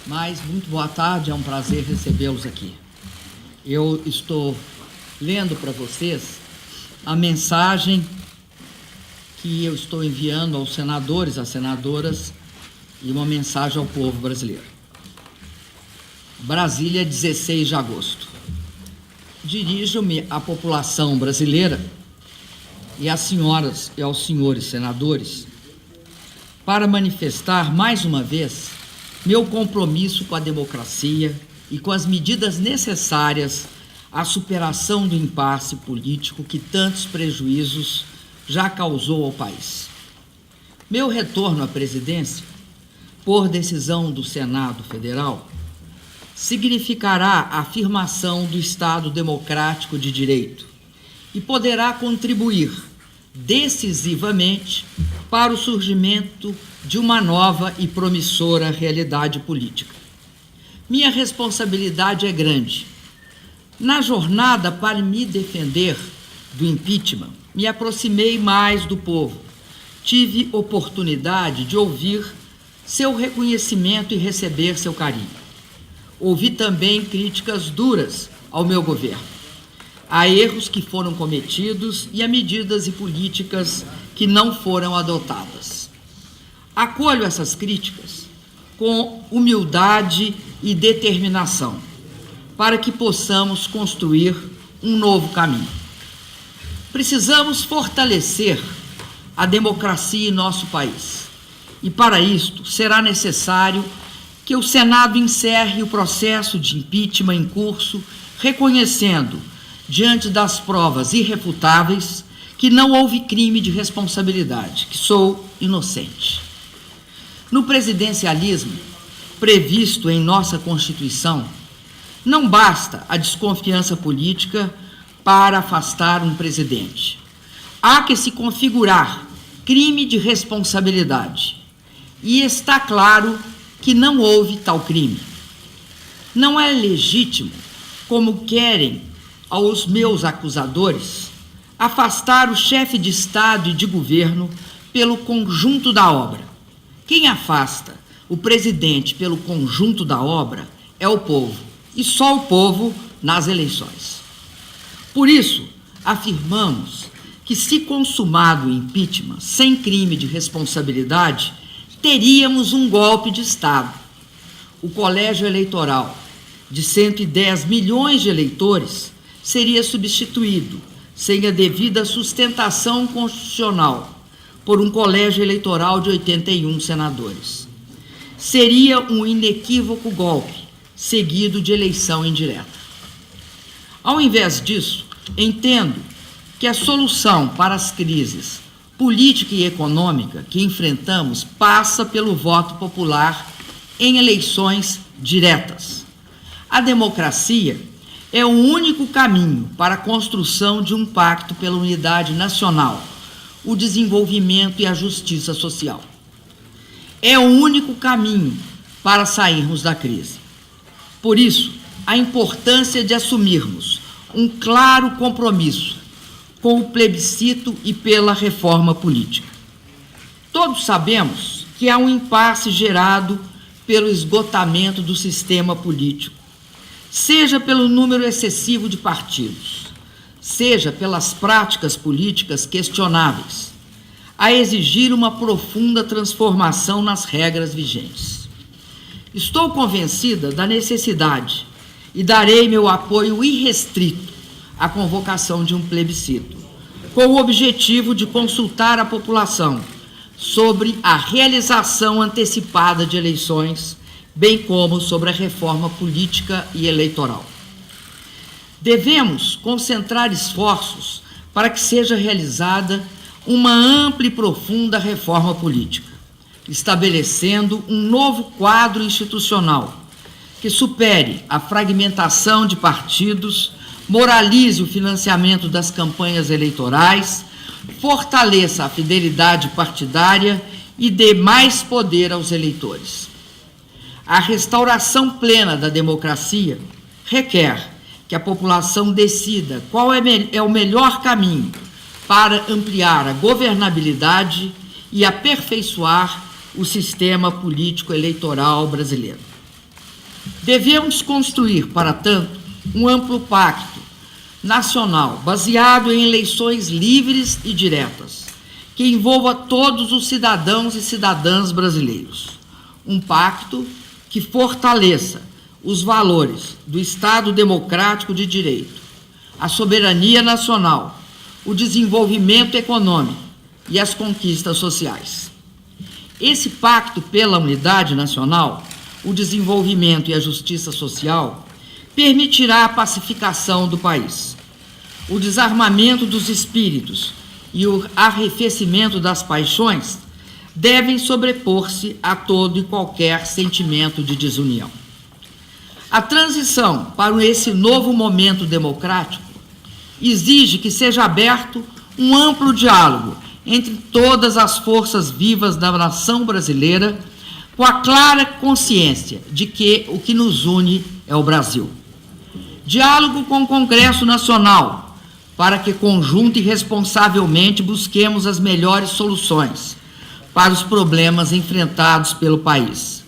Mas muito boa tarde, é um prazer recebê-los aqui. Eu estou lendo para vocês a mensagem que eu estou enviando aos senadores, às senadoras, e uma mensagem ao povo brasileiro. Brasília, 16 de agosto. Dirijo-me à população brasileira e às senhoras e aos senhores senadores para manifestar mais uma vez meu compromisso com a democracia e com as medidas necessárias à superação do impasse político que tantos prejuízos já causou ao país. Meu retorno à presidência, por decisão do Senado Federal, significará a afirmação do Estado democrático de direito e poderá contribuir decisivamente para o surgimento de uma nova e promissora realidade política. Minha responsabilidade é grande. Na jornada para me defender do impeachment, me aproximei mais do povo. Tive oportunidade de ouvir seu reconhecimento e receber seu carinho. Ouvi também críticas duras ao meu governo. Há erros que foram cometidos e há medidas e políticas que não foram adotadas. Acolho essas críticas com humildade e determinação, para que possamos construir um novo caminho. Precisamos fortalecer a democracia em nosso país, e para isto será necessário que o Senado encerre o processo de impeachment em curso, reconhecendo, diante das provas irrefutáveis, que não houve crime de responsabilidade, que sou inocente. No presidencialismo, previsto em nossa Constituição, não basta a desconfiança política para afastar um presidente. Há que se configurar crime de responsabilidade. E está claro que não houve tal crime. Não é legítimo, como querem aos meus acusadores, afastar o chefe de Estado e de governo pelo conjunto da obra. Quem afasta o presidente pelo conjunto da obra é o povo, e só o povo nas eleições. Por isso, afirmamos que, se consumado o impeachment sem crime de responsabilidade, teríamos um golpe de Estado. O colégio eleitoral de 110 milhões de eleitores seria substituído, sem a devida sustentação constitucional, por um colégio eleitoral de 81 senadores. Seria um inequívoco golpe, seguido de eleição indireta. Ao invés disso, entendo que a solução para as crises política e econômica que enfrentamos passa pelo voto popular em eleições diretas. A democracia é o único caminho para a construção de um pacto pela unidade nacional, o desenvolvimento e a justiça social. É o único caminho para sairmos da crise. Por isso, a importância de assumirmos um claro compromisso com o plebiscito e pela reforma política. Todos sabemos que há um impasse gerado pelo esgotamento do sistema político, seja pelo número excessivo de partidos, seja pelas práticas políticas questionáveis, a exigir uma profunda transformação nas regras vigentes. Estou convencida da necessidade e darei meu apoio irrestrito à convocação de um plebiscito, com o objetivo de consultar a população sobre a realização antecipada de eleições, bem como sobre a reforma política e eleitoral. Devemos concentrar esforços para que seja realizada uma ampla e profunda reforma política, estabelecendo um novo quadro institucional que supere a fragmentação de partidos, moralize o financiamento das campanhas eleitorais, fortaleça a fidelidade partidária e dê mais poder aos eleitores. A restauração plena da democracia requer que a população decida qual é o melhor caminho para ampliar a governabilidade e aperfeiçoar o sistema político eleitoral brasileiro. Devemos construir, para tanto, um amplo pacto nacional baseado em eleições livres e diretas, que envolva todos os cidadãos e cidadãs brasileiros. Um pacto que fortaleça os valores do Estado democrático de direito, a soberania nacional, o desenvolvimento econômico e as conquistas sociais. Esse pacto pela unidade nacional, o desenvolvimento e a justiça social permitirá a pacificação do país, o desarmamento dos espíritos e o arrefecimento das paixões devem sobrepor-se a todo e qualquer sentimento de desunião. A transição para esse novo momento democrático exige que seja aberto um amplo diálogo entre todas as forças vivas da nação brasileira, com a clara consciência de que o que nos une é o Brasil. Diálogo com o Congresso Nacional, para que conjunto e responsavelmente busquemos as melhores soluções para os problemas enfrentados pelo país.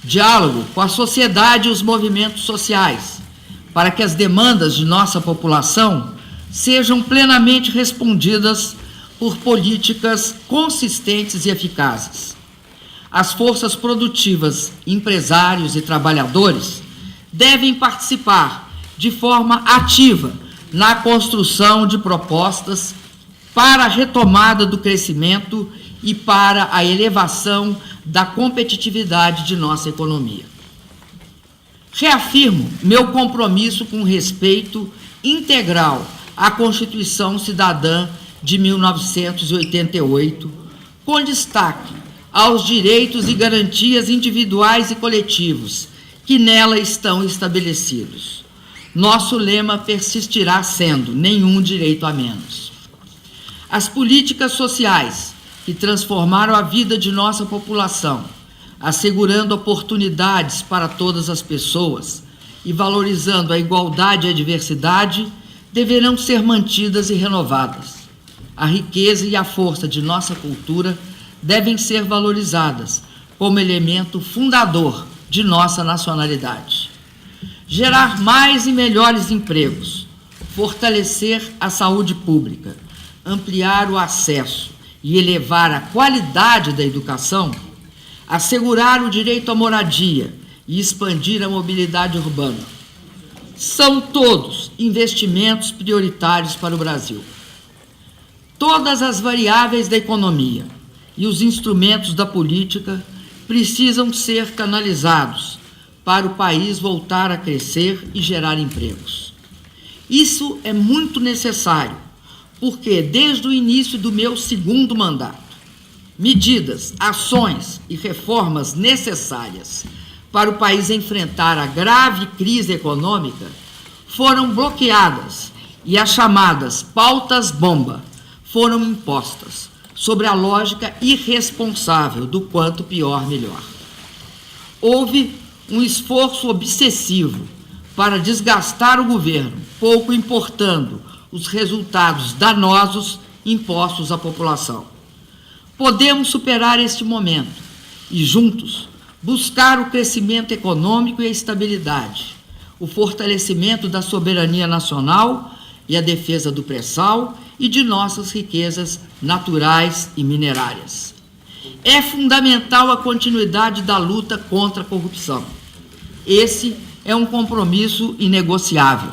Diálogo com a sociedade e os movimentos sociais, para que as demandas de nossa população sejam plenamente respondidas por políticas consistentes e eficazes. As forças produtivas, empresários e trabalhadores devem participar de forma ativa na construção de propostas para a retomada do crescimento e para a elevação da competitividade de nossa economia. Reafirmo meu compromisso com respeito integral à Constituição Cidadã de 1988, com destaque aos direitos e garantias individuais e coletivos que nela estão estabelecidos. Nosso lema persistirá sendo nenhum direito a menos. As políticas sociais que transformaram a vida de nossa população, assegurando oportunidades para todas as pessoas e valorizando a igualdade e a diversidade, deverão ser mantidas e renovadas. A riqueza e a força de nossa cultura devem ser valorizadas como elemento fundador de nossa nacionalidade. Gerar mais e melhores empregos, fortalecer a saúde pública, ampliar o acesso e elevar a qualidade da educação, assegurar o direito à moradia e expandir a mobilidade urbana. São todos investimentos prioritários para o Brasil. Todas as variáveis da economia e os instrumentos da política precisam ser canalizados para o país voltar a crescer e gerar empregos. Isso é muito necessário, porque desde o início do meu segundo mandato, medidas, ações e reformas necessárias para o país enfrentar a grave crise econômica foram bloqueadas e as chamadas pautas-bomba foram impostas sobre a lógica irresponsável do quanto pior, melhor. Houve um esforço obsessivo para desgastar o governo, pouco importando os resultados danosos impostos à população. Podemos superar este momento e, juntos, buscar o crescimento econômico e a estabilidade, o fortalecimento da soberania nacional e a defesa do pré-sal e de nossas riquezas naturais e minerárias. É fundamental a continuidade da luta contra a corrupção. Esse é um compromisso inegociável.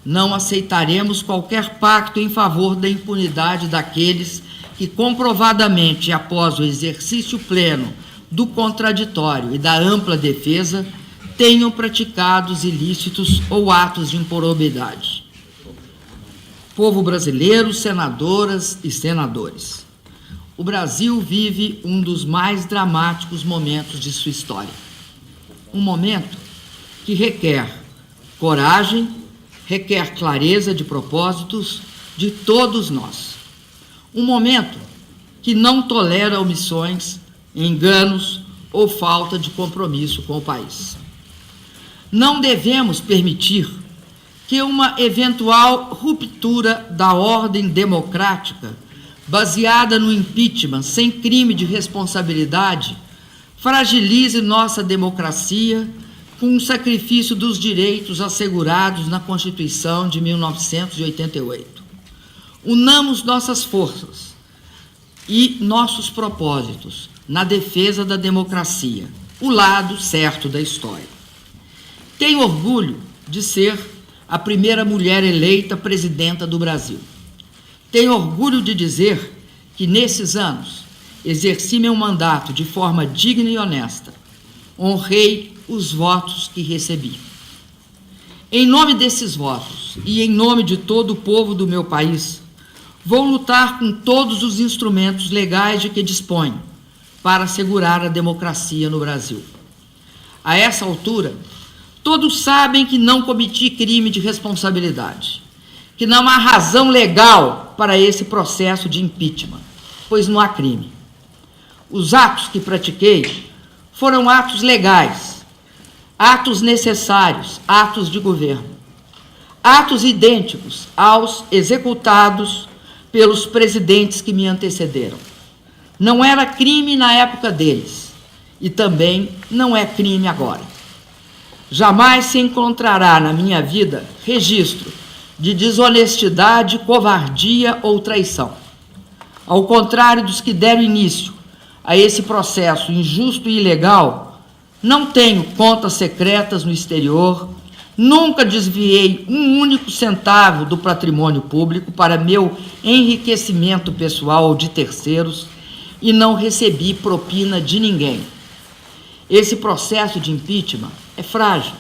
Não aceitaremos qualquer pacto em favor da impunidade daqueles que, comprovadamente, após o exercício pleno do contraditório e da ampla defesa, tenham praticado ilícitos ou atos de improbidade. Povo brasileiro, senadoras e senadores, o Brasil vive um dos mais dramáticos momentos de sua história. Um momento que requer coragem, requer clareza de propósitos de todos nós. Um momento que não tolera omissões, enganos ou falta de compromisso com o país. Não devemos permitir que uma eventual ruptura da ordem democrática, baseada no impeachment sem crime de responsabilidade, fragilize nossa democracia, com o sacrifício dos direitos assegurados na Constituição de 1988. Unamos nossas forças e nossos propósitos na defesa da democracia, o lado certo da história. Tenho orgulho de ser a primeira mulher eleita presidenta do Brasil. Tenho orgulho de dizer que, nesses anos, exerci meu mandato de forma digna e honesta. Honrei os votos que recebi. Em nome desses votos e em nome de todo o povo do meu país, vou lutar com todos os instrumentos legais de que disponho para assegurar a democracia no Brasil. A essa altura, todos sabem que não cometi crime de responsabilidade, que não há razão legal para esse processo de impeachment, pois não há crime. Os atos que pratiquei foram atos legais, atos necessários, atos de governo, atos idênticos aos executados pelos presidentes que me antecederam. Não era crime na época deles e também não é crime agora. Jamais se encontrará na minha vida registro de desonestidade, covardia ou traição. Ao contrário dos que deram início a esse processo injusto e ilegal, não tenho contas secretas no exterior, nunca desviei um único centavo do patrimônio público para meu enriquecimento pessoal ou de terceiros e não recebi propina de ninguém. Esse processo de impeachment é frágil,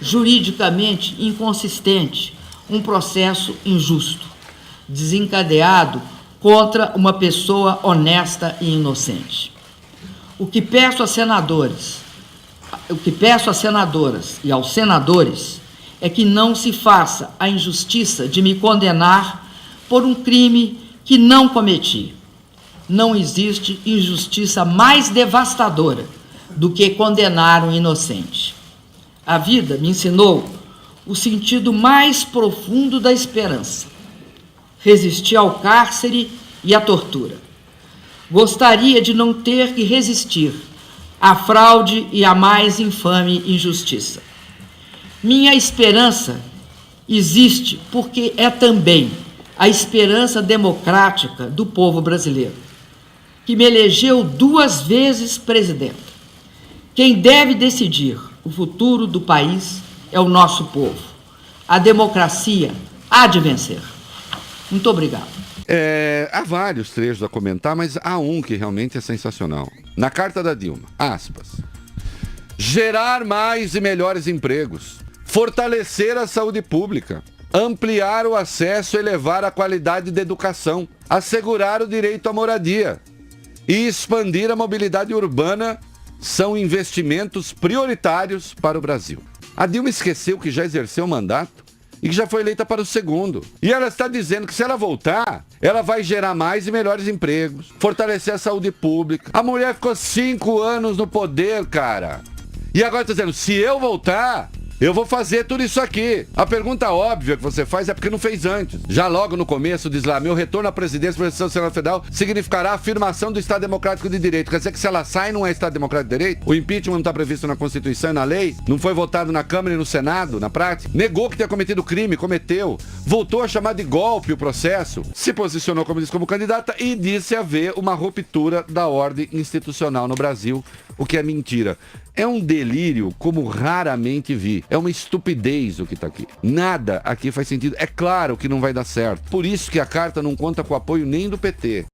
juridicamente inconsistente, um processo injusto, desencadeado contra uma pessoa honesta e inocente. O que peço às senadoras e aos senadores é que não se faça a injustiça de me condenar por um crime que não cometi. Não existe injustiça mais devastadora do que condenar um inocente. A vida me ensinou o sentido mais profundo da esperança. Resisti ao cárcere e à tortura. Gostaria de não ter que resistir à fraude e à mais infame injustiça. Minha esperança existe porque é também a esperança democrática do povo brasileiro, que me elegeu 2 vezes presidente. Quem deve decidir o futuro do país é o nosso povo. A democracia há de vencer. Muito obrigado. Há vários trechos a comentar, mas há um que realmente é sensacional. Na carta da Dilma, aspas, gerar mais e melhores empregos, fortalecer a saúde pública, ampliar o acesso e elevar a qualidade da educação, assegurar o direito à moradia e expandir a mobilidade urbana são investimentos prioritários para o Brasil. A Dilma esqueceu que já exerceu o mandato e que já foi eleita para o segundo. E ela está dizendo que se ela voltar, ela vai gerar mais e melhores empregos, fortalecer a saúde pública. A mulher ficou 5 anos no poder, cara. E agora está dizendo, se eu voltar, eu vou fazer tudo isso aqui. A pergunta óbvia que você faz é porque não fez antes. Já logo no começo diz lá, meu retorno à presidência do Senado Federal significará a afirmação do Estado Democrático de Direito. Quer dizer que se ela sai, não é Estado Democrático de Direito? O impeachment não está previsto na Constituição e na lei? Não foi votado na Câmara e no Senado, na prática? Negou que tinha cometido crime, cometeu. Voltou a chamar de golpe o processo. Se posicionou, como disse, como candidata e disse haver uma ruptura da ordem institucional no Brasil, o que é mentira. É um delírio como raramente vi. É uma estupidez o que está aqui. Nada aqui faz sentido. É claro que não vai dar certo. Por isso que a carta não conta com o apoio nem do PT.